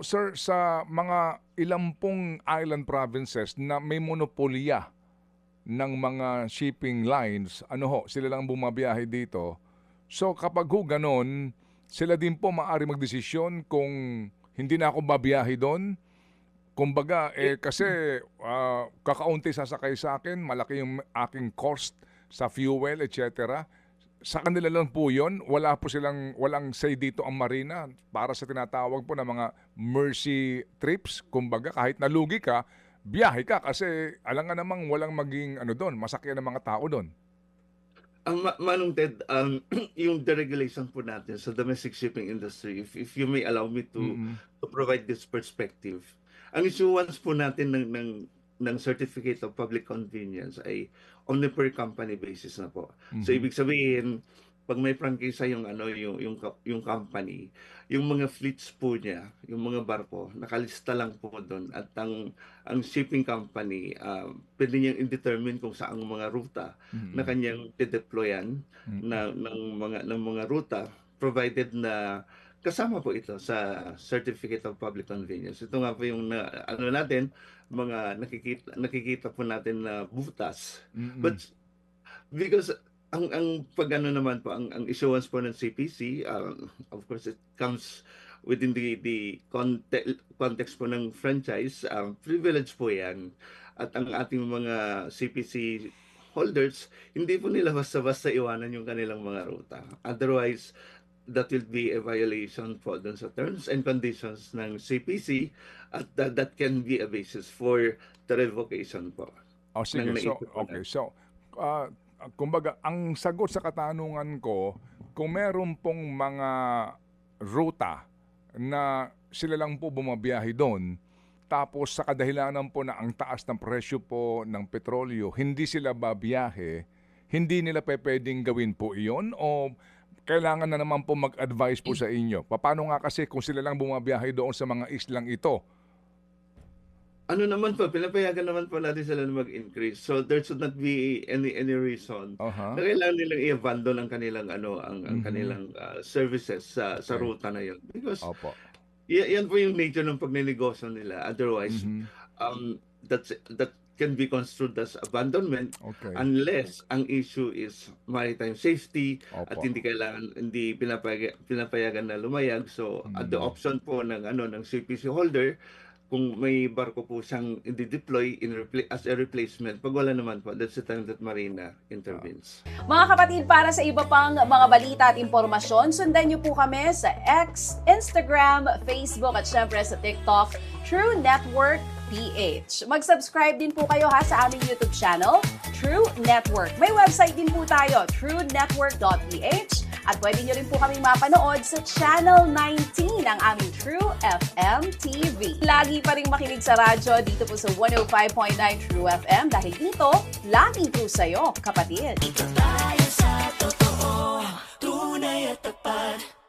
Sir, sa mga ilang pong island provinces na may monopolya ng mga shipping lines, ano ho, sila lang bumabiyahe dito. So kapag ho ganon, sila din po maaari magdesisyon kung hindi na ako babiyahe doon. Kumbaga, kasi kakaunti sasakay sa akin, malaki yung aking cost sa fuel, etc. Sa kanila lang po yun. Walang say dito ang marina para sa tinatawag po na mga mercy trips. Kumbaga, kahit nalugi ka, biyahe ka kasi alam nga namang walang maging ano doon, masakyan ng mga tao doon. Ang Manong Ted, yung deregulation po natin sa domestic shipping industry, if you may allow me Mm. to provide this perspective. Ang issuance po natin ng Certificate of Public Convenience ay on a per company basis na po. So Mhm. ibig sabihin, pag may prangkisa yung yung company, yung mga fleets po niya, yung mga barko, nakalista lang po doon at ang shipping company, pwede niyang indetermine kung saang mga ruta na Mm. kanyang deployan Mm. ng mga ruta, provided na kasama po ito sa Certificate of Public Convenience. Ito nga po yung ano natin, mga nakikita po natin na butas. Mm. But because ang pag-ano naman po, ang issuance po ng CPC, of course it comes within the context po ng franchise, privilege po yan. At ang ating mga CPC holders, hindi po nila basta-basta iwanan yung kanilang mga ruta. Otherwise, that will be a violation po dun sa terms and conditions ng CPC, at that can be a basis for the revocation po Oh, ng sige. So, naisip po okay. natin. So, ah, kumbaga, ang sagot sa katanungan ko, kung meron pong mga ruta na sila lang po bumabiyahe doon, tapos sa kadahilanan po na ang taas ng presyo po ng petrolyo, hindi sila babiyahe, hindi nila pwedeng gawin po iyon o kailangan na naman po mag-advise po sa inyo? Paano nga kasi kung sila lang bumabiyahe doon sa mga islang ito? Ano naman po, pinapayagan naman po natin sila na mag-increase. So there should not be any reason na Aha. kailangan nilang i-abandon ang kanilang ang Mhm. kanilang services sa Okay. ruta na 'yon. Because Opo. yan po yung nature ng pagnenegosyo nila. Otherwise, Mhm. that can be construed as abandonment Okay. unless ang issue is maritime safety at Opo. hindi pinapayagan na lumayag. So at the Mm. option po ng CPC holder, kung may barko po siyang i-deploy as a replacement. Pag wala naman po, that's the time that Marina intervenes. Mga kapatid, para sa iba pang mga balita at impormasyon, sundan niyo po kami sa X, Instagram, Facebook at syempre sa TikTok, True Network PH. Mag-subscribe din po kayo sa aming YouTube channel, True Network. May website din po tayo, truenetwork.ph. At pwede nyo rin po kaming mapanood sa Channel 19 ng aming True FM TV. Lagi pa rin makinig sa radyo dito po sa 105.9 True FM dahil dito, laging true sa'yo, kapatid. Dito tayo sa totoo, tunay at tapat.